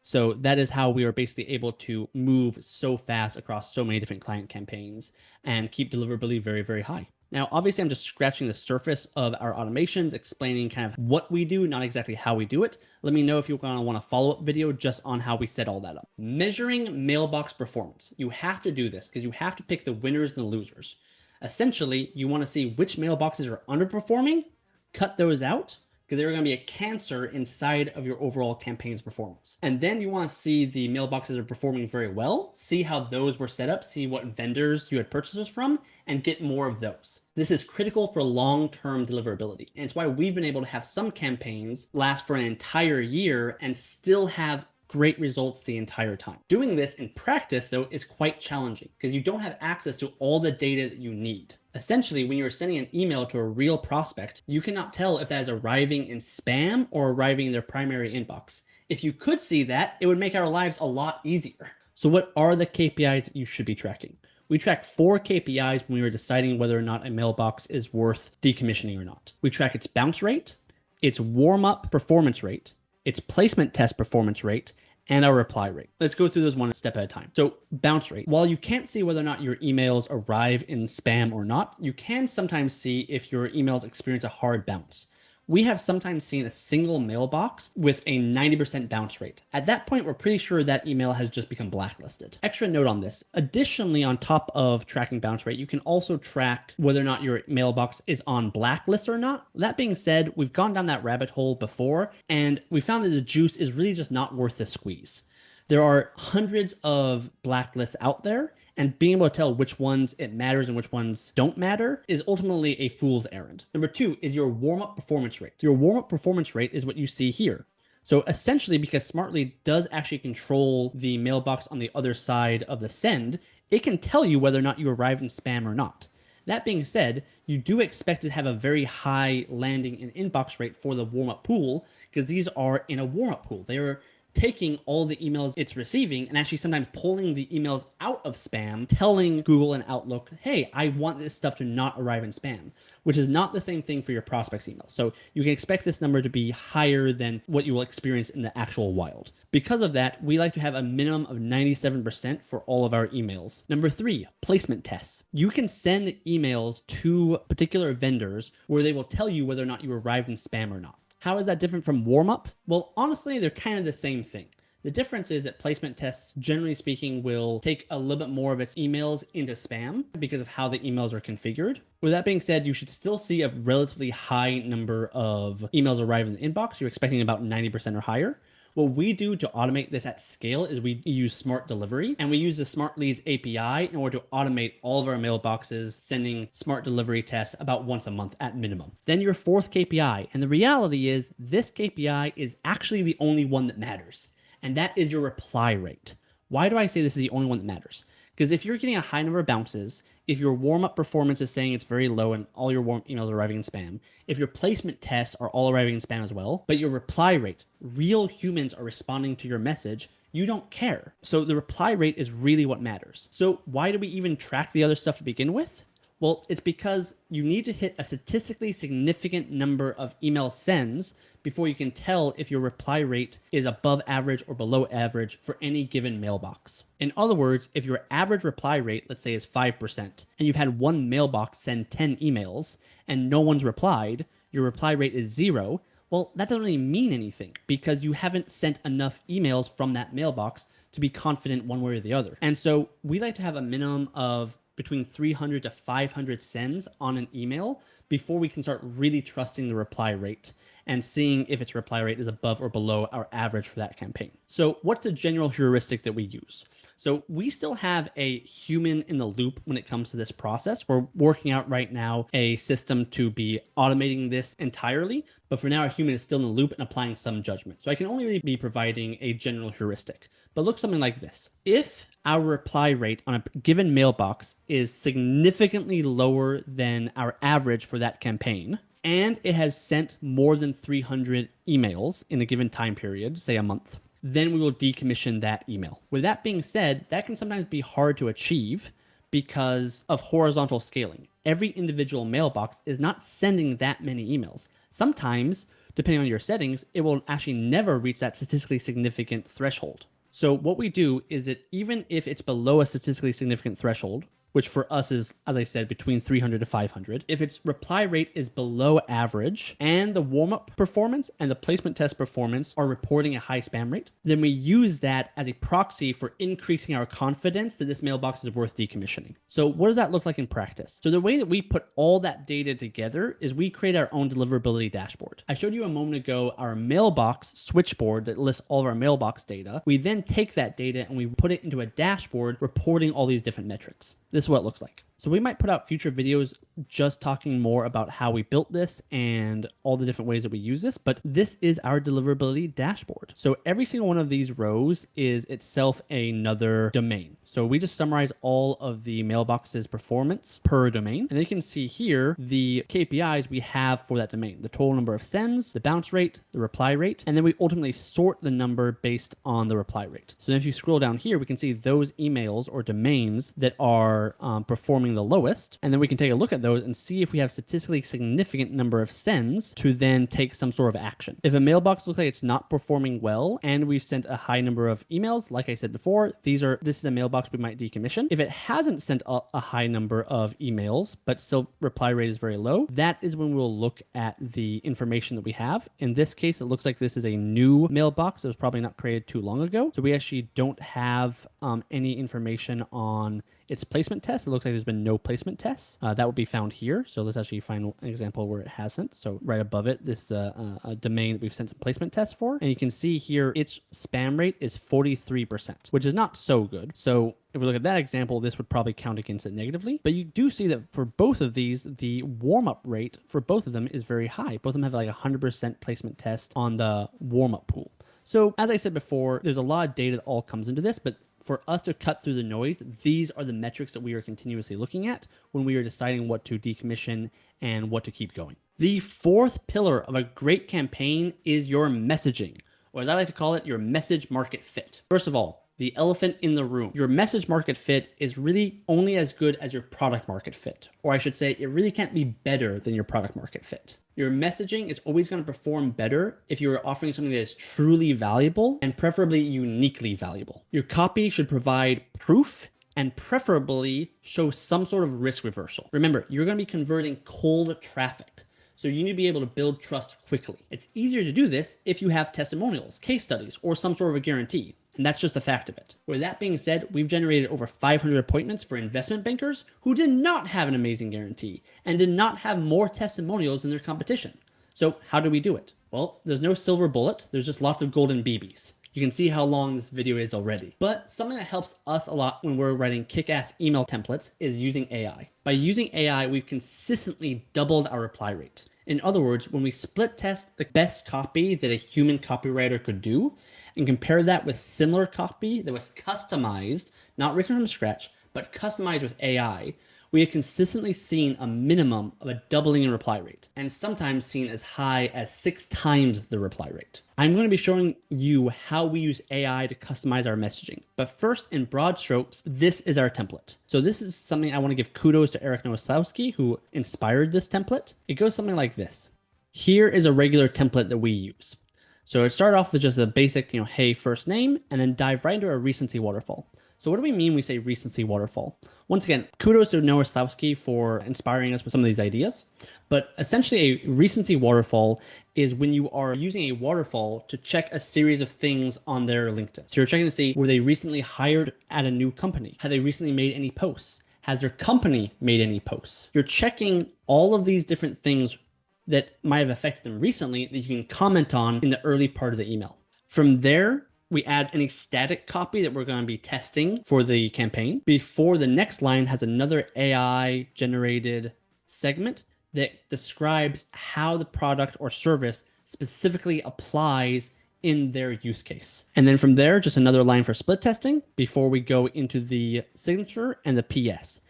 So that is how we are basically able to move so fast across so many different client campaigns and keep deliverability very, very high. Now, obviously, I'm just scratching the surface of our automations, explaining kind of what we do, not exactly how we do it. Let me know if you want a follow-up video just on how we set all that up. Measuring mailbox performance. You have to do this because you have to pick the winners and the losers. Essentially, you want to see which mailboxes are underperforming, cut those out, because they're going to be a cancer inside of your overall campaign's performance. And then you want to see the mailboxes are performing very well, see how those were set up, see what vendors you had purchases from, and get more of those. This is critical for long-term deliverability. And it's why we've been able to have some campaigns last for an entire year and still have great results the entire time. Doing this in practice, though, is quite challenging because you don't have access to all the data that you need. Essentially, when you're sending an email to a real prospect, you cannot tell if that is arriving in spam or arriving in their primary inbox. If you could see that, it would make our lives a lot easier. So what are the KPIs that you should be tracking? We track 4 KPIs when we were deciding whether or not a mailbox is worth decommissioning or not. We track its bounce rate, its warm-up performance rate, its placement test performance rate, and our reply rate. Let's go through those one step at a time. So bounce rate. While you can't see whether or not your emails arrive in spam or not, you can sometimes see if your emails experience a hard bounce. We have sometimes seen a single mailbox with a 90% bounce rate. At that point, we're pretty sure that email has just become blacklisted. Extra note on this. Additionally, on top of tracking bounce rate, you can also track whether or not your mailbox is on blacklist or not. That being said, we've gone down that rabbit hole before, and we found that the juice is really just not worth the squeeze. There are hundreds of blacklists out there, and being able to tell which ones it matters and which ones don't matter is ultimately a fool's errand. Number 2 is your warm-up performance rate. Your warm-up performance rate is what you see here. So essentially, because Smartly does actually control the mailbox on the other side of the send, it can tell you whether or not you arrive in spam or not. That being said, you do expect to have a very high landing and inbox rate for the warm-up pool because these are in a warm-up pool. They are taking all the emails it's receiving and actually sometimes pulling the emails out of spam, telling Google and Outlook, hey, I want this stuff to not arrive in spam, which is not the same thing for your prospects' emails. So you can expect this number to be higher than what you will experience in the actual wild. Because of that, we like to have a minimum of 97% for all of our emails. Number 3, placement tests. You can send emails to particular vendors where they will tell you whether or not you arrived in spam or not. How is that different from warm-up? Well, honestly, they're kind of the same thing. The difference is that placement tests, generally speaking, will take a little bit more of its emails into spam because of how the emails are configured. With that being said, you should still see a relatively high number of emails arrive in the inbox. You're expecting about 90% or higher. What we do to automate this at scale is we use Smart Delivery, and we use the Smart Leads API in order to automate all of our mailboxes, sending Smart Delivery tests about once a month at minimum. Then your 4th KPI, and the reality is this KPI is actually the only one that matters, and that is your reply rate. Why do I say this is the only one that matters? Because if you're getting a high number of bounces, if your warm-up performance is saying it's very low and all your warm emails are arriving in spam, if your placement tests are all arriving in spam as well, but your reply rate, real humans are responding to your message, you don't care. So the reply rate is really what matters. So why do we even track the other stuff to begin with? Well, it's because you need to hit a statistically significant number of email sends before you can tell if your reply rate is above average or below average for any given mailbox. In other words, if your average reply rate, let's say, is 5%, and you've had one mailbox send 10 emails and no one's replied, your reply rate is 0, well, that doesn't really mean anything because you haven't sent enough emails from that mailbox to be confident one way or the other. And so we like to have a minimum of between 300 to 500 sends on an email before we can start really trusting the reply rate and seeing if its reply rate is above or below our average for that campaign. So what's the general heuristic that we use? So we still have a human in the loop when it comes to this process. We're working out right now a system to be automating this entirely, but for now our human is still in the loop and applying some judgment. So I can only really be providing a general heuristic, but look something like this. If our reply rate on a given mailbox is significantly lower than our average for that campaign, and it has sent more than 300 emails in a given time period, say a month, then we will decommission that email. With that being said, that can sometimes be hard to achieve because of horizontal scaling. Every individual mailbox is not sending that many emails. Sometimes, depending on your settings, it will actually never reach that statistically significant threshold. So what we do is that even if it's below a statistically significant threshold, which for us is, as I said, between 300 to 500. If its reply rate is below average and the warm-up performance and the placement test performance are reporting a high spam rate, then we use that as a proxy for increasing our confidence that this mailbox is worth decommissioning. So what does that look like in practice? So the way that we put all that data together is we create our own deliverability dashboard. I showed you a moment ago our mailbox switchboard that lists all of our mailbox data. We then take that data and we put it into a dashboard reporting all these different metrics. This is what it looks like. So we might put out future videos just talking more about how we built this and all the different ways that we use this, but this is our deliverability dashboard. So every single one of these rows is itself another domain. So we just summarize all of the mailbox's performance per domain. And you can see here the KPIs we have for that domain, the total number of sends, the bounce rate, the reply rate, and then we ultimately sort the number based on the reply rate. So then if you scroll down here, we can see those emails or domains that are performing the lowest, and then we can take a look at those and see if we have statistically significant number of sends to then take some sort of action. If a mailbox looks like it's not performing well and we've sent a high number of emails, like I said before, this is a mailbox we might decommission. If it hasn't sent a high number of emails but still reply rate is very low, that is when we'll look at the information that we have. In this case, it looks like this is a new mailbox that was probably not created too long ago, so we actually don't have any information on its placement test. It looks like there's been no placement tests. That would be found here. So let's actually find an example where it hasn't. So right above it, this is a domain that we've sent some placement tests for. And you can see here, its spam rate is 43%, which is not so good. So if we look at that example, this would probably count against it negatively. But you do see that for both of these, the warm-up rate for both of them is very high. Both of them have like 100% placement test on the warm-up pool. So as I said before, there's a lot of data that all comes into this, but for us to cut through the noise, these are the metrics that we are continuously looking at when we are deciding what to decommission and what to keep going. The fourth pillar of a great campaign is your messaging, or as I like to call it, your message market fit. First of all, the elephant in the room. Your message market fit is really only as good as your product market fit. Or I should say, it really can't be better than your product market fit. Your messaging is always going to perform better if you are offering something that is truly valuable and preferably uniquely valuable. Your copy should provide proof and preferably show some sort of risk reversal. Remember, you're going to be converting cold traffic, so you need to be able to build trust quickly. It's easier to do this if you have testimonials, case studies, or some sort of a guarantee. And that's just a fact of it. With that being said, we've generated over 500 appointments for investment bankers who did not have an amazing guarantee and did not have more testimonials than their competition. So how do we do it? Well, there's no silver bullet. There's just lots of golden BBs. You can see how long this video is already. But something that helps us a lot when we're writing kick-ass email templates is using AI. By using AI, we've consistently doubled our reply rate. In other words, when we split test the best copy that a human copywriter could do and compare that with similar copy that was customized, not written from scratch, but customized with AI, we have consistently seen a minimum of a doubling in reply rate, and sometimes seen as high as 6 times the reply rate. I'm going to be showing you how we use AI to customize our messaging. But first, in broad strokes, this is our template. So this is something I want to give kudos to Eric Nowoslavsky, who inspired this template. It goes something like this. Here is a regular template that we use. So it started off with just a basic, hey, first name, and then dive right into a recency waterfall. So what do we mean when we say recency waterfall? Once again, kudos to Nowoslavsky for inspiring us with some of these ideas. But essentially a recency waterfall is when you are using a waterfall to check a series of things on their LinkedIn. So you're checking to see, were they recently hired at a new company? Have they recently made any posts? Has their company made any posts? You're checking all of these different things that might have affected them recently that you can comment on in the early part of the email. From there, we add any static copy that we're going to be testing for the campaign before the next line has another AI generated segment that describes how the product or service specifically applies in their use case. And then from there, just another line for split testing before we go into the signature and the PS.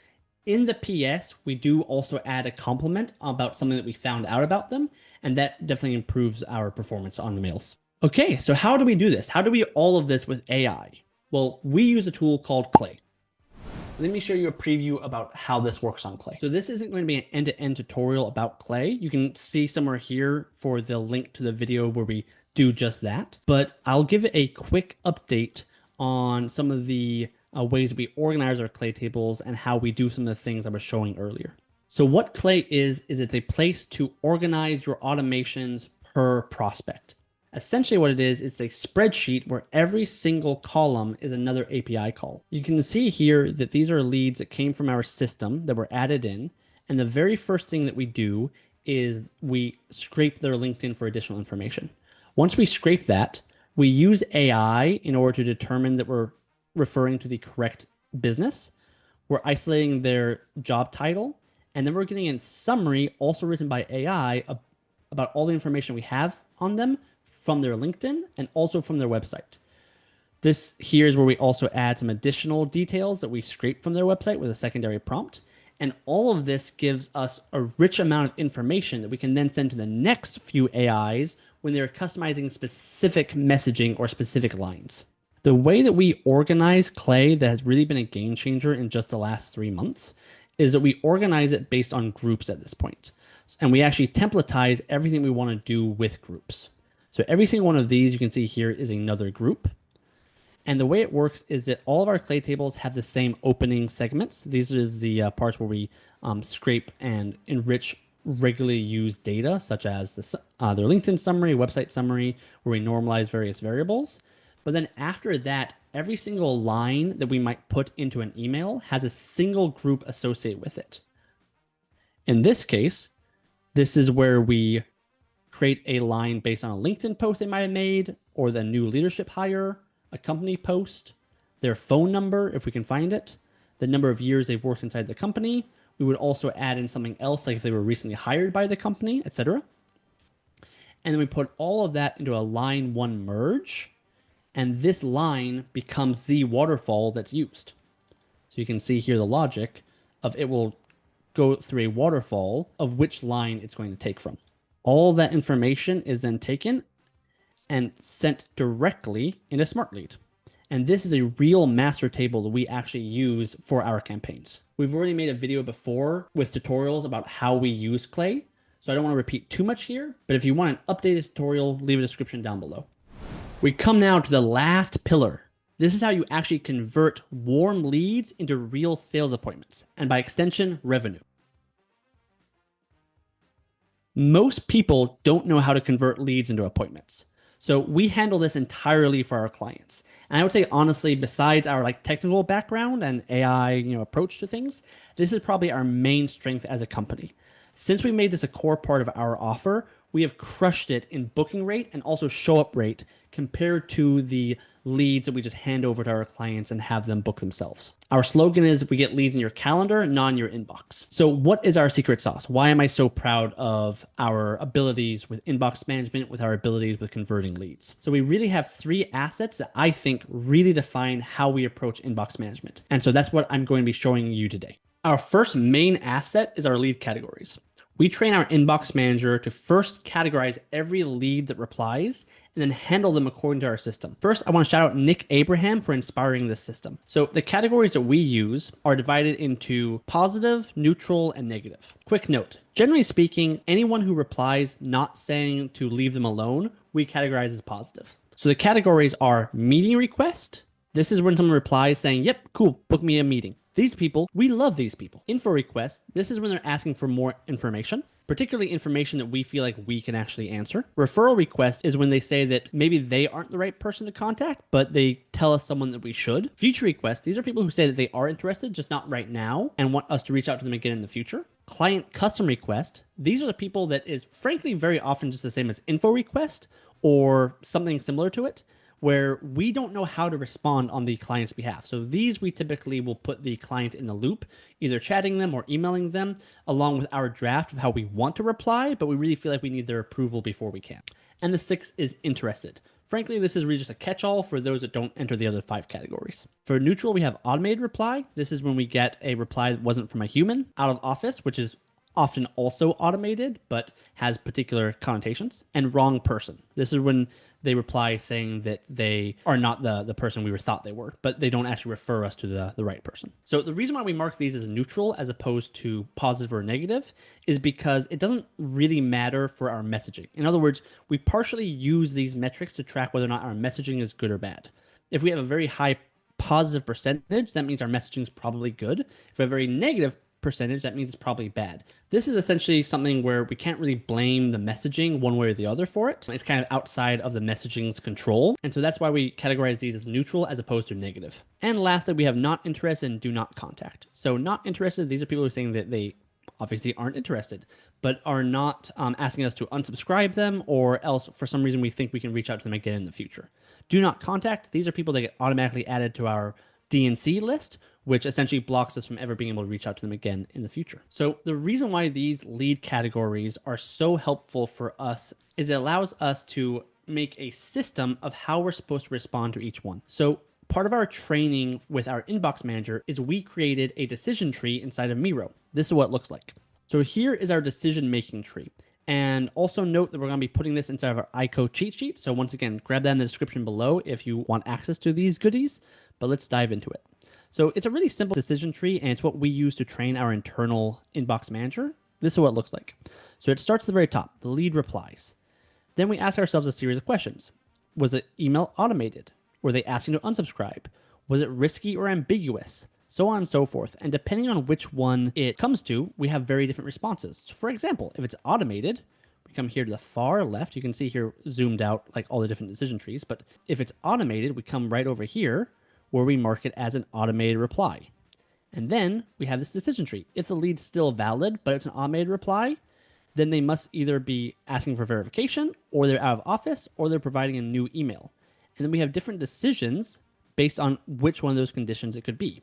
In the PS, we do also add a compliment about something that we found out about them, and that definitely improves our performance on the mails. Okay, so how do we do this? How do we do all of this with AI? Well, we use a tool called Clay. Let me show you a preview about how this works on Clay. So this isn't going to be an end-to-end tutorial about Clay. You can see somewhere here for the link to the video where we do just that, but I'll give it a quick update on some of the ways we organize our clay tables, and how we do some of the things I was showing earlier. So what Clay is it's a place to organize your automations per prospect. Essentially what it is a spreadsheet where every single column is another API call. You can see here that these are leads that came from our system that were added in. And the very first thing that we do is we scrape their LinkedIn for additional information. Once we scrape that, we use AI in order to determine that we're referring to the correct business. We're isolating their job title. And then we're getting a summary also written by AI about all the information we have on them from their LinkedIn and also from their website. This here is where we also add some additional details that we scrape from their website with a secondary prompt. And all of this gives us a rich amount of information that we can then send to the next few AIs when they're customizing specific messaging or specific lines. The way that we organize Clay that has really been a game changer in just the last 3 months is that we organize it based on groups at this point. And we actually templatize everything we want to do with groups. So every single one of these you can see here is another group. And the way it works is that all of our clay tables have the same opening segments. These are the parts where we scrape and enrich regularly used data, such as their LinkedIn summary, website summary, where we normalize various variables. But then after that, every single line that we might put into an email has a single group associated with it. In this case, this is where we create a line based on a LinkedIn post they might have made, or the new leadership hire, a company post, their phone number, if we can find it, the number of years they've worked inside the company. We would also add in something else, like if they were recently hired by the company, etc. And then we put all of that into a line one merge. And this line becomes the waterfall that's used. So you can see here the logic of it will go through a waterfall of which line it's going to take from. All that information is then taken and sent directly in a smart lead. And this is a real master table that we actually use for our campaigns. We've already made a video before with tutorials about how we use Clay, so I don't want to repeat too much here, but if you want an updated tutorial, leave a description down below. We come now to the last pillar. This is how you actually convert warm leads into real sales appointments, and by extension, revenue. Most people don't know how to convert leads into appointments. So we handle this entirely for our clients. And I would say, honestly, besides our technical background and AI approach to things, this is probably our main strength as a company. Since we made this a core part of our offer, we have crushed it in booking rate and also show up rate compared to the leads that we just hand over to our clients and have them book themselves. Our slogan is, we get leads in your calendar, not in your inbox. So what is our secret sauce? Why am I so proud of our abilities with inbox management, with our abilities with converting leads? So we really have 3 assets that I think really define how we approach inbox management. And so that's what I'm going to be showing you today. Our first main asset is our lead categories. We train our inbox manager to first categorize every lead that replies and then handle them according to our system. First, I want to shout out Nick Abraham for inspiring this system. So the categories that we use are divided into positive, neutral, and negative. Quick note, generally speaking, anyone who replies not saying to leave them alone, we categorize as positive. So the categories are meeting request. This is when someone replies saying, yep, cool, book me a meeting. These people, we love these people. Info request, this is when they're asking for more information, particularly information that we feel like we can actually answer. Referral request is when they say that maybe they aren't the right person to contact, but they tell us someone that we should. Future requests, these are people who say that they are interested, just not right now, and want us to reach out to them again in the future. Client custom request, these are the people that is frankly very often just the same as info request or something similar to it, where we don't know how to respond on the client's behalf. So these we typically will put the client in the loop, either chatting them or emailing them, along with our draft of how we want to reply, but we really feel like we need their approval before we can. And the 6th is interested. Frankly, this is really just a catch-all for those that don't enter the other 5 categories. For neutral, we have automated reply. This is when we get a reply that wasn't from a human. Out of office, which is often also automated, but has particular connotations. And wrong person. This is when they reply saying that they are not the person we thought they were, but they don't actually refer us to the right person. So the reason why we mark these as neutral as opposed to positive or negative is because it doesn't really matter for our messaging. In other words, we partially use these metrics to track whether or not our messaging is good or bad. If we have a very high positive percentage, that means our messaging is probably good. If we have a very negative percentage, that means it's probably bad. This is essentially something where we can't really blame the messaging one way or the other for it. It's kind of outside of the messaging's control. And so that's why we categorize these as neutral as opposed to negative. And lastly, we have not interested and do not contact. So not interested, these are people who are saying that they obviously aren't interested, but are not asking us to unsubscribe them, or else for some reason we think we can reach out to them again in the future. Do not contact, these are people that get automatically added to our DNC list, which essentially blocks us from ever being able to reach out to them again in the future. So the reason why these lead categories are so helpful for us is it allows us to make a system of how we're supposed to respond to each one. So part of our training with our inbox manager is we created a decision tree inside of Miro. This is what it looks like. So here is our decision-making tree. And also note that we're going to be putting this inside of our AICO cheat sheet. So once again, grab that in the description below if you want access to these goodies, but let's dive into it. So it's a really simple decision tree, and it's what we use to train our internal inbox manager. This is what it looks like. So it starts at the very top, the lead replies. Then we ask ourselves a series of questions. Was it email automated? Were they asking to unsubscribe? Was it risky or ambiguous? So on and so forth. And depending on which one it comes to, we have very different responses. So for example, if it's automated, we come here to the far left. You can see here zoomed out like all the different decision trees. But if it's automated, we come right over here where we mark it as an automated reply. And then we have this decision tree. If the lead's still valid, but it's an automated reply, then they must either be asking for verification, or they're out of office, or they're providing a new email. And then we have different decisions based on which one of those conditions it could be.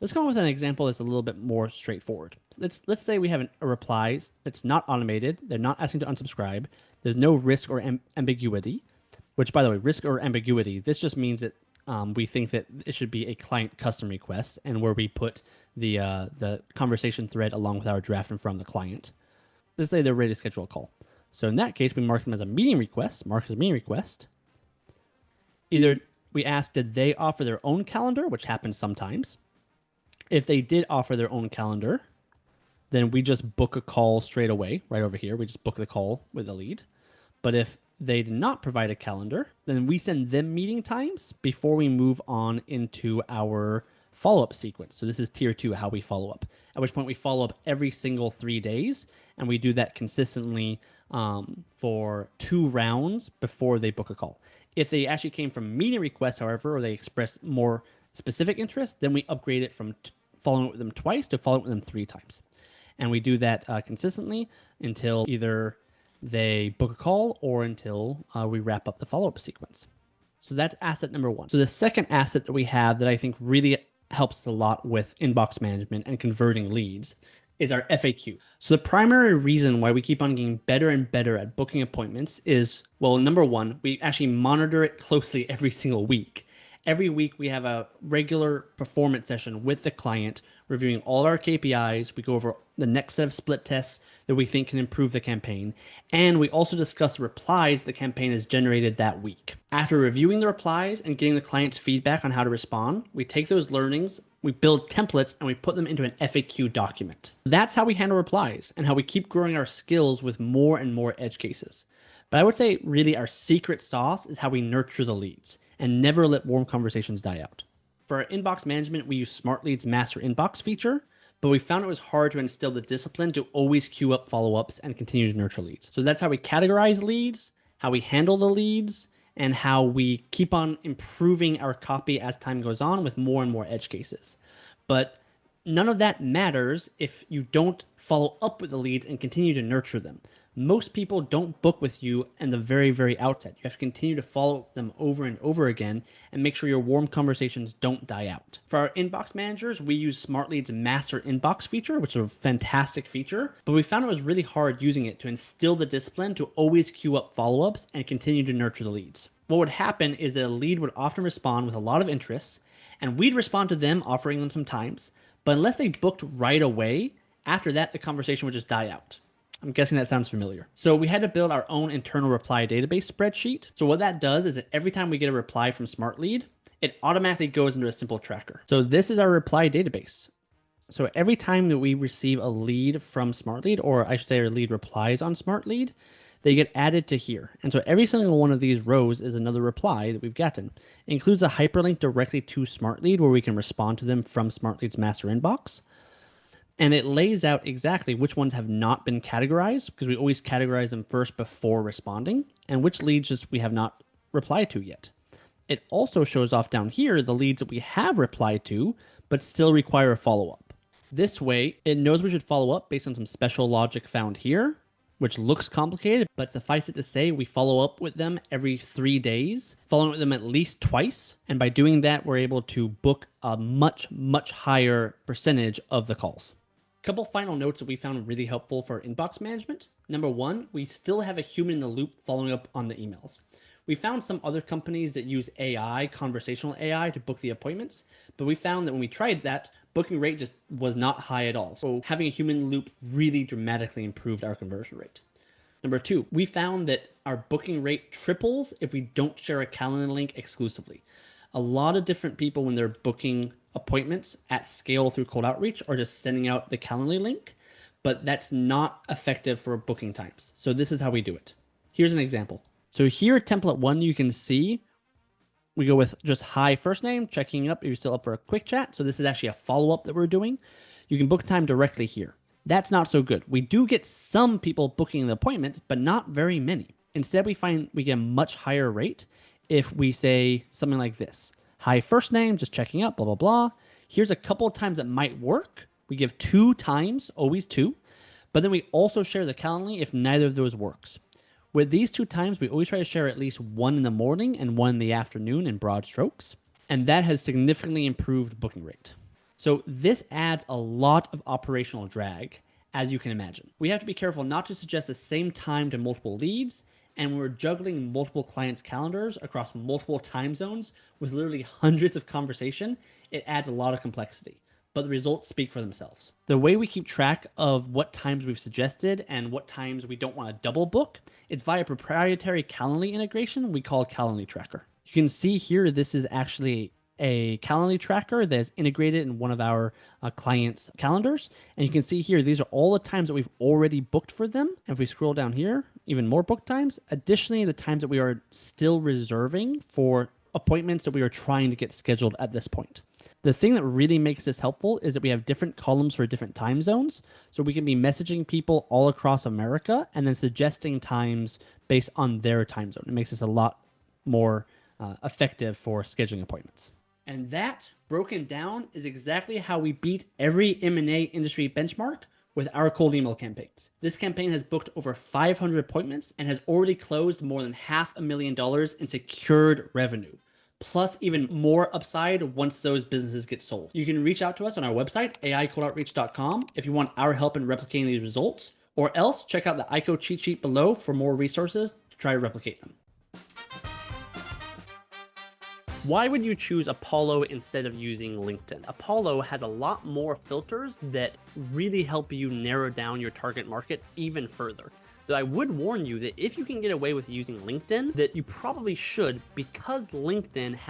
Let's go with an example that's a little bit more straightforward. Let's say we have a reply that's not automated. They're not asking to unsubscribe. There's no risk or ambiguity, which, by the way, risk or ambiguity, this just means that we think that it should be a client custom request, and where we put the conversation thread along with our draft in front of the client. Let's say they're ready to schedule a call. So in that case, we mark them as a meeting request, mark as a meeting request. Either we ask, did they offer their own calendar, which happens sometimes. If they did offer their own calendar, then we just book a call straight away, right over here. We just book the call with the lead. But if they did not provide a calendar, then we send them meeting times before we move on into our follow-up sequence. So this is tier 2, how we follow up, at which point we follow up every single 3 days, and we do that consistently for 2 rounds before they book a call. If they actually came from meeting requests, however, or they express more specific interest, then we upgrade it from following up with them twice to following up with them 3 times. And we do that consistently until either they book a call or until we wrap up the follow-up sequence. So that's asset number 1. So the second asset that we have that I think really helps a lot with inbox management and converting leads is our FAQ. So the primary reason why we keep on getting better and better at booking appointments is, well, number 1, we actually monitor it closely every single week. Every week we have a regular performance session with the client, reviewing all our KPIs. We go over the next set of split tests that we think can improve the campaign. And we also discuss the replies the campaign has generated that week. After reviewing the replies and getting the client's feedback on how to respond, we take those learnings, we build templates, and we put them into an FAQ document. That's how we handle replies and how we keep growing our skills with more and more edge cases. But I would say really our secret sauce is how we nurture the leads and never let warm conversations die out. For our inbox management, we use Smart Leads Master Inbox feature, but we found it was hard to instill the discipline to always queue up follow-ups and continue to nurture leads. So that's how we categorize leads, how we handle the leads, and how we keep on improving our copy as time goes on with more and more edge cases. But none of that matters if you don't follow up with the leads and continue to nurture them. Most people don't book with you in the very, very outset. You have to continue to follow them over and over again and make sure your warm conversations don't die out. For our inbox managers, we use Smart Leads Master Inbox feature, which is a fantastic feature, but we found it was really hard using it to instill the discipline to always queue up follow-ups and continue to nurture the leads. What would happen is that a lead would often respond with a lot of interest, and we'd respond to them offering them some times, but unless they booked right away, after that, the conversation would just die out. I'm guessing that sounds familiar. So we had to build our own internal reply database spreadsheet. So what that does is that every time we get a reply from Smart Lead, it automatically goes into a simple tracker. So this is our reply database. So every time that we receive a lead from Smart Lead, or I should say our lead replies on Smart Lead, they get added to here. And so every single one of these rows is another reply that we've gotten. It includes a hyperlink directly to SmartLead where we can respond to them from SmartLead's master inbox. And it lays out exactly which ones have not been categorized, because we always categorize them first before responding, and which leads just we have not replied to yet. It also shows off down here the leads that we have replied to, but still require a follow-up. This way, it knows we should follow up based on some special logic found here, which looks complicated, but suffice it to say, we follow up with them every 3 days, following up with them at least twice. And by doing that, we're able to book a much, much higher percentage of the calls. Couple final notes that we found really helpful for inbox management. Number one, we still have a human in the loop following up on the emails. We found some other companies that use AI, conversational AI, to book the appointments, but we found that when we tried that, booking rate just was not high at all. So having a human in the loop really dramatically improved our conversion rate. Number two, we found that our booking rate triples if we don't share a calendar link exclusively. A lot of different people, when they're booking appointments at scale through cold outreach, are just sending out the Calendly link, but that's not effective for booking times. So this is how we do it. Here's an example. So here at template 1, you can see we go with just hi first name, checking up if you're still up for a quick chat. So this is actually a follow-up that we're doing. You can book time directly here. That's not so good. We do get some people booking the appointment, but not very many. Instead, we find we get a much higher rate if we say something like this. Hi first name, just checking up, blah, blah, blah. Here's a couple of times that might work. We give 2 times, always 2. But then we also share the Calendly if neither of those works. With these 2 times, we always try to share at least 1 in the morning and 1 in the afternoon in broad strokes. And that has significantly improved booking rate. So this adds a lot of operational drag, as you can imagine. We have to be careful not to suggest the same time to multiple leads, and when we're juggling multiple clients' calendars across multiple time zones with literally hundreds of conversation, it adds a lot of complexity. But the results speak for themselves. The way we keep track of what times we've suggested and what times we don't want to double book, it's via proprietary Calendly integration we call Calendly Tracker. You can see here this is actually a Calendly tracker that is integrated in one of our clients' calendars. And you can see here, these are all the times that we've already booked for them. And if we scroll down here, even more book times. Additionally, the times that we are still reserving for appointments that we are trying to get scheduled at this point. The thing that really makes this helpful is that we have different columns for different time zones. So we can be messaging people all across America and then suggesting times based on their time zone. It makes this a lot more effective for scheduling appointments. And that, broken down, is exactly how we beat every M&A industry benchmark with our cold email campaigns. This campaign has booked over 500 appointments and has already closed more than $500,000 in secured revenue, plus even more upside once those businesses get sold. You can reach out to us on our website, aicoldoutreach.com, if you want our help in replicating these results, or else check out the AICO cheat sheet below for more resources to try to replicate them. Why would you choose Apollo instead of using LinkedIn? Apollo has a lot more filters that really help you narrow down your target market even further. Though I would warn you that if you can get away with using LinkedIn, that you probably should, because LinkedIn